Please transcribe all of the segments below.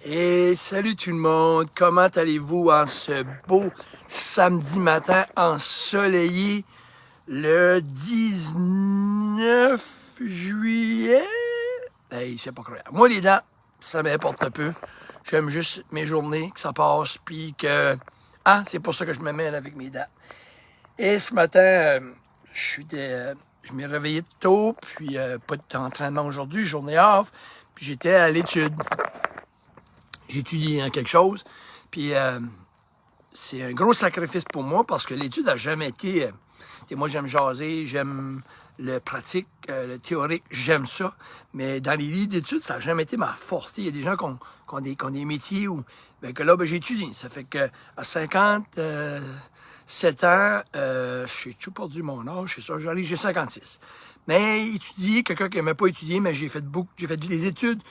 Et salut tout le monde, comment allez-vous en ce beau samedi matin ensoleillé le 19 juillet? Hey, c'est pas croyable. Moi, les dents, ça m'importe peu. J'aime juste mes journées, que ça passe, puis que... Ah, c'est pour ça que je me mêle avec mes dents. Et ce matin, je m'ai réveillé tôt, puis pas d'entraînement aujourd'hui, journée off, puis j'étais à l'étude. J'étudie quelque chose, puis c'est un gros sacrifice pour moi parce que l'étude n'a jamais été... moi, j'aime jaser, j'aime le pratique, le théorique, j'aime ça, mais dans les livres d'études, ça n'a jamais été ma force. Il y a des gens qui ont des métiers où... Ben, que là, ben, j'étudie. Ça fait que à 57 ans, j'ai tout perdu mon âge, c'est ça, j'ai 56. Mais étudier, quelqu'un qui n'aimait pas étudier, mais j'ai fait des études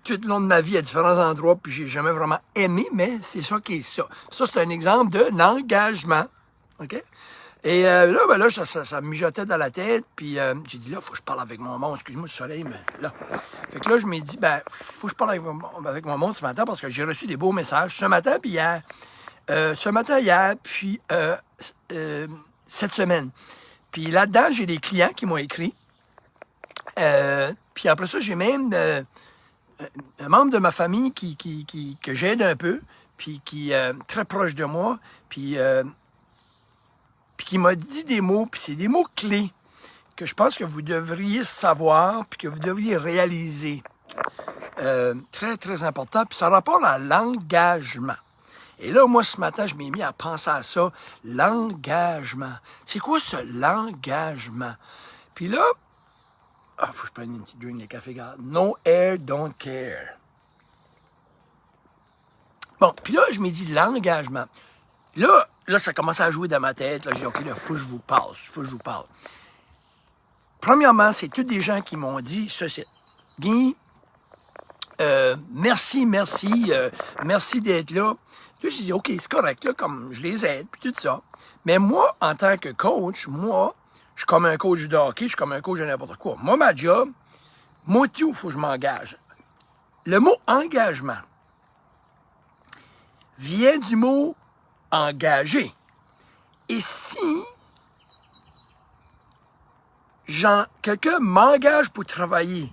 tout le long de ma vie à différents endroits, puis j'ai jamais vraiment aimé, mais c'est ça qui est ça. Ça, c'est un exemple de l'engagement. OK? Et là, ben là, ça me mijotait dans la tête, puis j'ai dit, là, il faut que je parle avec mon monde. Excuse-moi, le soleil, mais là. Fait que là, je m'ai dit, ben, faut que je parle avec mon monde ce matin parce que j'ai reçu des beaux messages ce matin, puis hier. Hier, puis cette semaine. Puis là-dedans, j'ai des clients qui m'ont écrit. Puis après ça, j'ai même... un membre de ma famille que j'aide un peu, puis qui est très proche de moi, puis qui m'a dit des mots, puis c'est des mots clés que je pense que vous devriez savoir, puis que vous devriez réaliser. Très, très important, puis ça rapporte à l'engagement. Et là, moi, ce matin, je m'ai mis à penser à ça, l'engagement. C'est quoi ce l'engagement? Puis là, faut que je prenne une petite drink de café, gars. No air, don't care. Bon, puis là, je me dis l'engagement. Là, ça commence à jouer dans ma tête. Là, je dis, OK, là, faut que je vous parle. Premièrement, c'est tous des gens qui m'ont dit ceci. Guy, merci d'être là. Puis je dis, OK, c'est correct, là, comme je les aide, puis tout ça. Mais moi, en tant que coach, je suis comme un coach de hockey, je suis comme un coach de n'importe quoi. Moi, ma job, il faut que je m'engage. Le mot engagement vient du mot engagé. Et si quelqu'un m'engage pour travailler,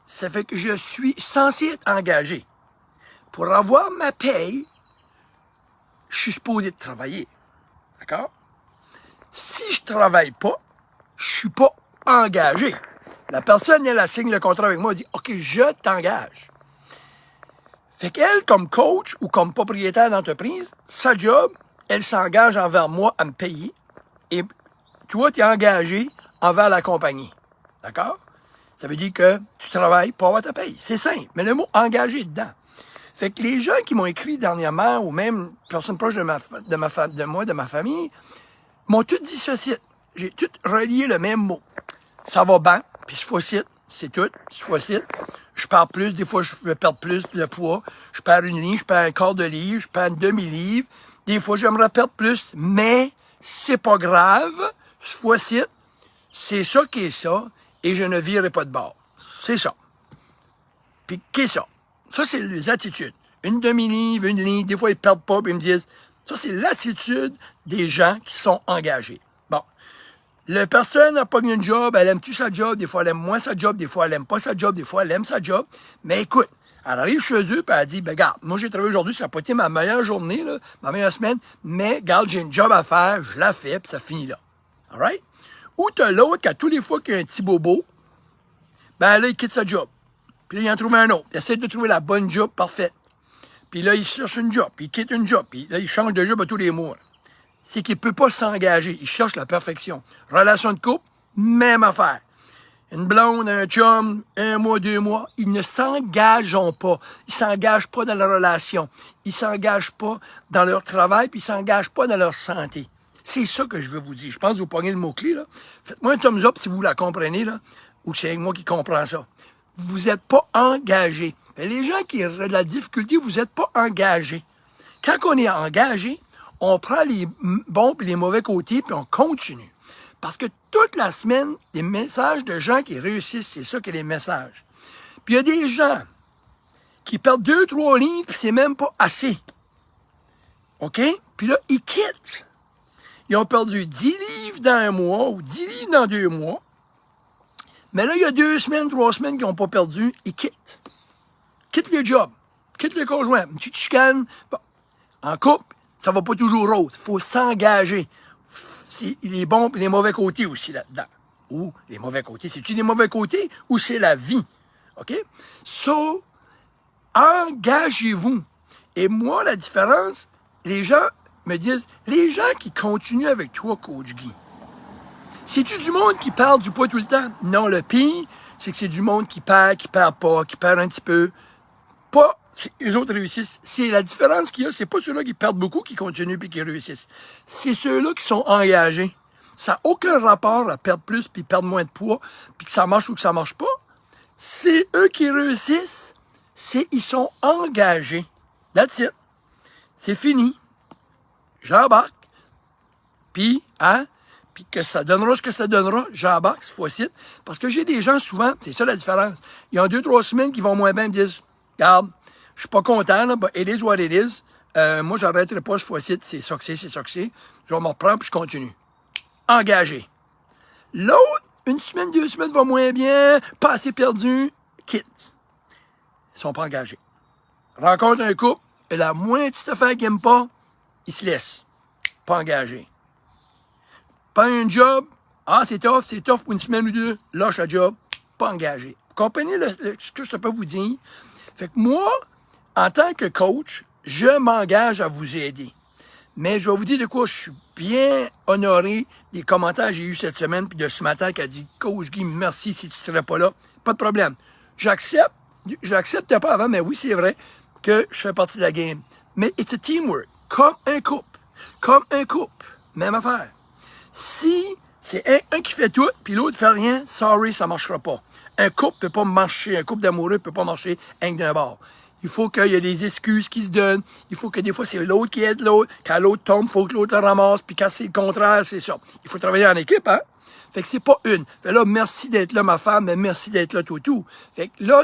ça fait que je suis censé être engagé. Pour avoir ma paye, je suis supposé de travailler. D'accord? Si je travaille pas, je suis pas engagé. La personne, elle signe le contrat avec moi, elle dit « OK, je t'engage ». Fait qu'elle, comme coach ou comme propriétaire d'entreprise, sa job, elle s'engage envers moi à me payer. Et toi, tu es engagé envers la compagnie. D'accord? Ça veut dire que tu travailles pour avoir ta paye. C'est simple. Mais le mot engagé est dedans. Fait que les gens qui m'ont écrit dernièrement, ou même personnes proches de ma famille, m'ont tout dit ceci. J'ai tout relié le même mot. Ça va bien, puis je faucite, c'est tout, je faucite. Je perds plus, des fois je vais perdre plus de poids. Je perds une livre, je perds un quart de livre, je perds une demi-livre. Des fois j'aimerais perdre plus, mais c'est pas grave. Je faucite, c'est ça qui est ça, et je ne virerai pas de bord. C'est ça. Puis qu'est-ce ça? Ça, c'est les attitudes. Une demi-livre, une livre, des fois ils perdent pas, puis ils me disent, ça c'est l'attitude des gens qui sont engagés. Bon. La personne n'a pas eu une job, elle aime-tu sa job, des fois elle aime moins sa job, des fois elle aime pas sa job, des fois elle aime sa job. Mais écoute, elle arrive chez eux, puis elle dit, ben regarde, moi j'ai travaillé aujourd'hui, ça n'a pas été ma meilleure journée, là, ma meilleure semaine, mais regarde, j'ai une job à faire, je la fais, puis ça finit là. All right? Ou t'as l'autre qui, à tous les fois qu'il y a un petit bobo, ben là, il quitte sa job. Puis là, il en trouve un autre. Il essaie de trouver la bonne job parfaite. Puis là, il cherche une job, puis il quitte une job, puis là, il change de job à tous les mois. C'est qu'il ne peut pas s'engager. Il cherche la perfection. Relation de couple, même affaire. Une blonde, un chum, 1 mois, 2 mois, ils ne s'engagent pas. Ils ne s'engagent pas dans la relation. Ils ne s'engagent pas dans leur travail, puis ils ne s'engagent pas dans leur santé. C'est ça que je veux vous dire. Je pense que vous pognez le mot-clé, là. Faites-moi un thumbs up si vous la comprenez, là, ou c'est moi qui comprends ça. Vous n'êtes pas engagé. Les gens qui ont de la difficulté, vous n'êtes pas engagés. Quand on est engagé, on prend les bons et les mauvais côtés, puis on continue. Parce que toute la semaine, les messages de gens qui réussissent, c'est ça que les messages. Puis il y a des gens qui perdent 2-3 livres, puis c'est même pas assez. OK? Puis là, ils quittent. Ils ont perdu 10 livres dans un mois ou 10 livres dans 2 mois. Mais là, il y a 2 semaines, 3 semaines qu'ils n'ont pas perdu, ils quittent. Quittent le job, quittent le conjoint, une petite chicane. Bon. En couple, ça va pas toujours rose. Il faut s'engager. C'est les bons et les mauvais côtés aussi là-dedans. Ou les mauvais côtés. C'est-tu les mauvais côtés ou c'est la vie? OK? So, engagez-vous. Et moi, la différence, les gens me disent, les gens qui continuent avec toi, Coach Guy, c'est-tu du monde qui parle du poids tout le temps? Non, le pire, c'est que c'est du monde qui perd pas, qui perd un petit peu. Pas, eux autres réussissent. C'est la différence qu'il y a, c'est pas ceux-là qui perdent beaucoup qui continuent puis qui réussissent. C'est ceux-là qui sont engagés. Ça n'a aucun rapport à perdre plus puis perdre moins de poids puis que ça marche ou que ça marche pas. C'est eux qui réussissent. Ils sont engagés. That's it. C'est fini. J'embarque. Puis, puis que ça donnera ce que ça donnera, j'embarque cette fois-ci. Parce que j'ai des gens souvent, c'est ça la différence. Il y a 2-3 semaines qui vont moins bien, me disent, regarde, je suis pas content, là, but it is what it is. Moi, j'arrêterai pas cette fois-ci, c'est ça que c'est. Je vais m'en reprendre puis je continue. Engagé. L'autre, 1 semaine, 2 semaines va moins bien, pas assez perdu, quitte. Ils sont pas engagés. Rencontre un couple, et la moindre petite affaire qu'ils n'aiment pas, ils se laissent. Pas engagés. Pas un job, c'est tough pour 1 semaine ou 2, lâche le job, pas engagé. Vous comprenez ce que je peux vous dire? Fait que moi, en tant que coach, je m'engage à vous aider. Mais je vais vous dire de quoi je suis bien honoré des commentaires que j'ai eus cette semaine, puis de ce matin qui a dit « Coach Guy, merci si tu ne serais pas là. » Pas de problème. J'acceptais pas avant, mais oui, c'est vrai que je fais partie de la game. Mais it's a teamwork. Comme un couple. Comme un couple. Même affaire. Si c'est un qui fait tout, puis l'autre fait rien, sorry, ça marchera pas. Un couple peut pas marcher, un couple d'amoureux peut pas marcher un d'un bord. Il faut qu'il y ait des excuses qui se donnent. Il faut que des fois, c'est l'autre qui aide l'autre. Quand l'autre tombe, il faut que l'autre le ramasse. Puis quand c'est le contraire, c'est ça. Il faut travailler en équipe, hein? Fait que c'est pas une. Fait là, merci d'être là, ma femme, mais merci d'être là, tout. Fait que là,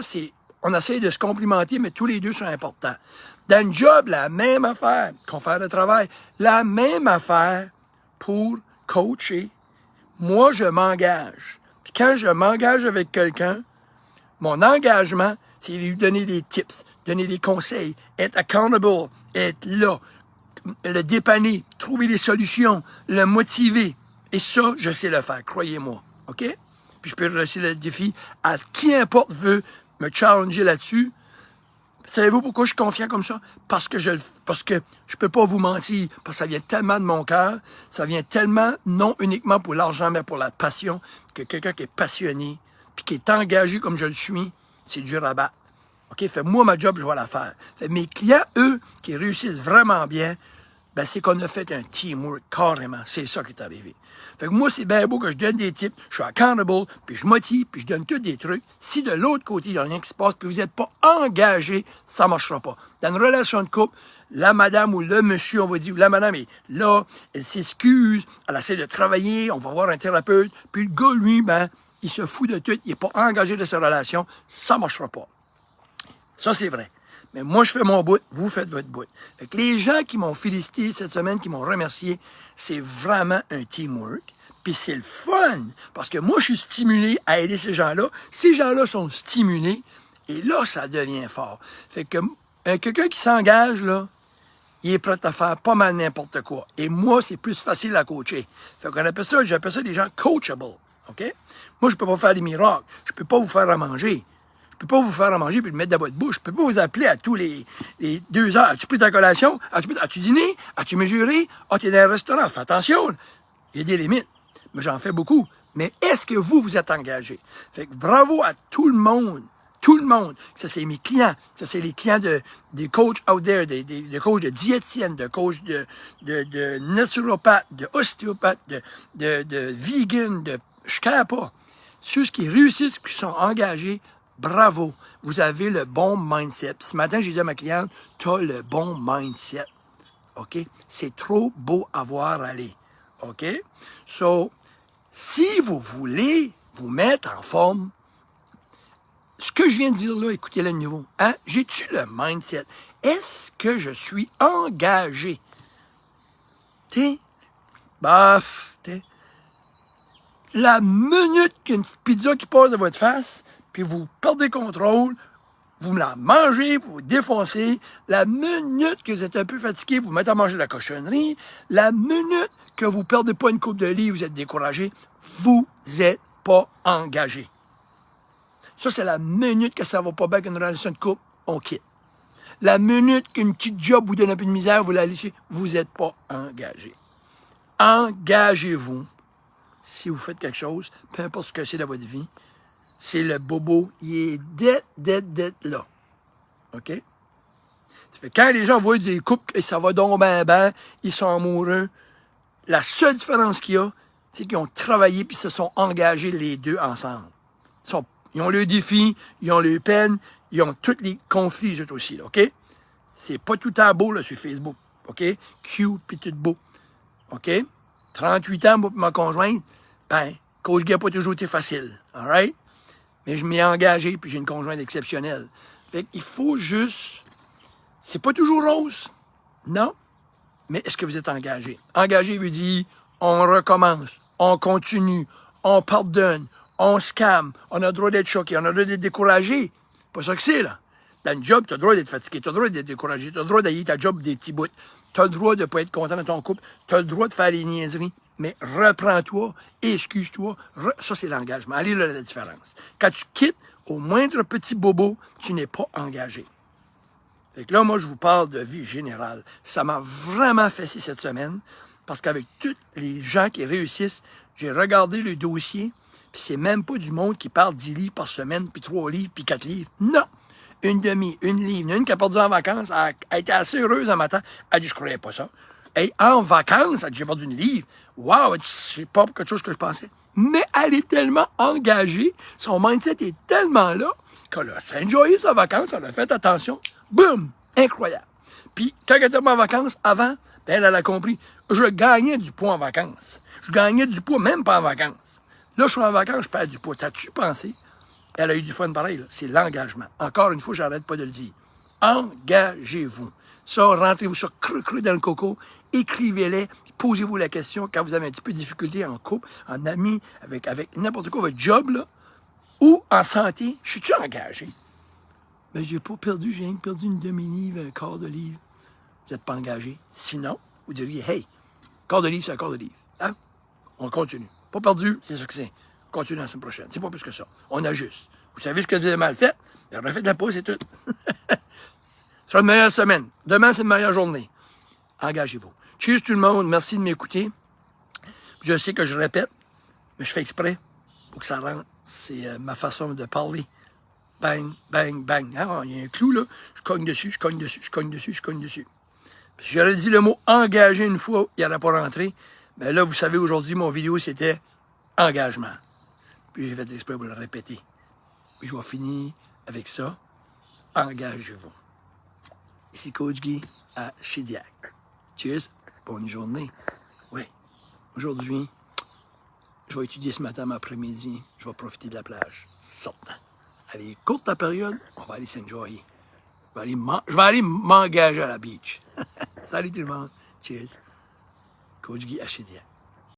on essaie de se complimenter, mais tous les deux sont importants. Dans le job, la même affaire. Confère de travail, la même affaire pour coacher. Moi, je m'engage. Puis quand je m'engage avec quelqu'un, mon engagement, c'est lui donner des tips, donner des conseils, être accountable, être là, le dépanner, trouver des solutions, le motiver. Et ça, je sais le faire, croyez-moi. OK? Puis je peux réussir le défi à qui importe veut me challenger là-dessus. Savez-vous pourquoi je suis confiant comme ça? Parce que je peux pas vous mentir, parce que ça vient tellement de mon cœur, ça vient tellement, non uniquement pour l'argent, mais pour la passion, que quelqu'un qui est passionné, puis qui est engagé comme je le suis, c'est dur à battre. OK? Fait moi, ma job, je vais la faire. Fait mes clients, eux, qui réussissent vraiment bien, ben c'est qu'on a fait un teamwork, carrément. C'est ça qui est arrivé. Fait que moi, c'est bien beau que je donne des tips, je suis accountable, puis je motive, puis je donne tous des trucs. Si de l'autre côté, il n'y a rien qui se passe, puis vous n'êtes pas engagé, ça ne marchera pas. Dans une relation de couple, la madame ou le monsieur, on va dire, la madame est là, elle s'excuse, elle essaie de travailler, on va voir un thérapeute, puis le gars, lui, ben, il se fout de tout, il n'est pas engagé de sa relation, ça ne marchera pas. Ça, c'est vrai. Mais moi, je fais mon bout, vous faites votre bout. Fait que les gens qui m'ont félicité cette semaine, qui m'ont remercié, c'est vraiment un teamwork. Puis c'est le fun, parce que moi, je suis stimulé à aider ces gens-là. Ces gens-là sont stimulés, et là, ça devient fort. Fait que quelqu'un qui s'engage, là, il est prêt à faire pas mal n'importe quoi. Et moi, c'est plus facile à coacher. Fait qu'on appelle ça, j'appelle ça des gens coachable. OK? Moi, je peux pas faire des miracles. Je peux pas vous faire à manger. Je peux pas vous faire à manger puis le mettre dans votre bouche. Je peux pas vous appeler à tous les 2 heures. As-tu pris ta collation? As-tu dîné? As-tu mesuré? T'es dans un restaurant. Fais attention. Il y a des limites. Mais j'en fais beaucoup. Mais est-ce que vous êtes engagé? Fait que bravo à tout le monde. Tout le monde. Ça, c'est mes clients. Ça, c'est les clients des coachs out there, des coachs de diététicienne, de coachs de naturopathe, de ostéopathe, de vegan, je ne pas. Ceux qui réussissent, qui sont engagés, bravo, vous avez le bon mindset. Puis ce matin, j'ai dit à ma cliente, tu as le bon mindset. OK? C'est trop beau à voir aller. OK? So, si vous voulez vous mettre en forme, ce que je viens de dire là, écoutez-le de nouveau. Hein? J'ai-tu le mindset? Est-ce que je suis engagé? T'sais, baf, t'sais. La minute qu'il y a une petite pizza qui passe de votre face, puis vous perdez le contrôle, vous me la mangez, vous vous défoncez. La minute que vous êtes un peu fatigué, vous vous mettez à manger de la cochonnerie. La minute que vous ne perdez pas une coupe de livres, vous êtes découragé, vous n'êtes pas engagé. Ça, c'est la minute que ça ne va pas bien avec une relation de couple, on quitte. La minute qu'une petite job vous donne un peu de misère, vous la laissez, vous n'êtes pas engagé. Engagez-vous. Si vous faites quelque chose, peu importe ce que c'est dans votre vie, c'est le bobo, il est dead là. OK? Ça fait quand les gens voient des couples et ça va donc ben, ils sont amoureux, la seule différence qu'il y a, c'est qu'ils ont travaillé puis se sont engagés les deux ensemble. Ils ont le défi, ils ont les peines, ils ont tous les conflits, eux aussi, là, OK? C'est pas tout à beau, là, sur Facebook, OK? Cute puis tout beau, OK? 38 ans, moi, pour ma conjointe, ben, Coach Guy n'a pas toujours été facile, all right? Mais je m'y ai engagé, puis j'ai une conjointe exceptionnelle. Fait qu'il faut juste... C'est pas toujours rose, non, mais est-ce que vous êtes engagé? Engagé veut dire, on recommence, on continue, on pardonne, on se calme, on a le droit d'être choqué, on a le droit d'être découragé. Pas ça que c'est, là. Dans le job, tu as le droit d'être fatigué, tu as le droit d'être découragé, tu as le droit d'aller ta job des petits bouts, tu as le droit de ne pas être content de ton couple, tu as le droit de faire les niaiseries, mais reprends-toi, excuse-toi, ça c'est l'engagement. Allez là la différence. Quand tu quittes au moindre petit bobo, tu n'es pas engagé. Fait que là, moi, je vous parle de vie générale. Ça m'a vraiment fessé cette semaine, parce qu'avec tous les gens qui réussissent, j'ai regardé le dossier, puis c'est même pas du monde qui parle 10 livres par semaine, puis 3 livres, puis 4 livres. Non! Une demi, une livre, une qui a perdu en vacances, elle a été assez heureuse un matin. Elle dit, je croyais pas ça. Hey, en vacances, elle dit, j'ai perdu une livre. Wow, c'est pas quelque chose que je pensais. Mais elle est tellement engagée, son mindset est tellement là, qu'elle a enjoyé sa vacances, elle a fait attention. Boum! Incroyable. Puis, quand elle était en vacances, avant, ben, elle a compris. Je gagnais du poids en vacances. Je gagnais du poids même pas en vacances. Là, je suis en vacances, je perds du poids. T'as-tu pensé? Elle a eu du fun pareil, là. C'est l'engagement. Encore une fois, j'arrête pas de le dire. Engagez-vous. Ça, rentrez-vous ça cru dans le coco, écrivez-les, posez-vous la question quand vous avez un petit peu de difficulté en couple, en ami, avec n'importe quoi, votre job, là, ou en santé. Je suis-tu engagé? Mais j'ai pas perdu, j'ai rien perdu une demi-livre, un quart de livre. Vous n'êtes pas engagé. Sinon, vous diriez, hey, quart de livre, c'est un quart de livre. Hein? On continue. Pas perdu, c'est ça que c'est. On continue la semaine prochaine. C'est pas plus que ça. On ajuste. Vous savez ce que vous avez mal fait? Ben, refaites la pause, c'est tout. Ce sera une meilleure semaine. Demain, c'est une meilleure journée. Engagez-vous. Cheers tout le monde. Merci de m'écouter. Je sais que je répète, mais je fais exprès pour que ça rentre. C'est ma façon de parler. Bang, bang, bang. Hein? Il y a un clou, là. Je cogne dessus, je cogne dessus, je cogne dessus, je cogne dessus. Puis si j'aurais dit le mot engagé une fois, il n'aurait pas rentré. Mais là, vous savez, aujourd'hui, mon vidéo, c'était engagement. Puis j'ai fait exprès pour le répéter. Puis je vais finir avec ça. Engagez-vous. Ici Coach Guy à Chidiac. Cheers. Bonne journée. Oui. Aujourd'hui, je vais étudier ce matin, après-midi. Je vais profiter de la plage. Certain. Allez, courte la période, on va aller s'enjoyer. Je vais aller m'engager à la beach. Salut tout le monde. Cheers. Coach Guy à Chidiac.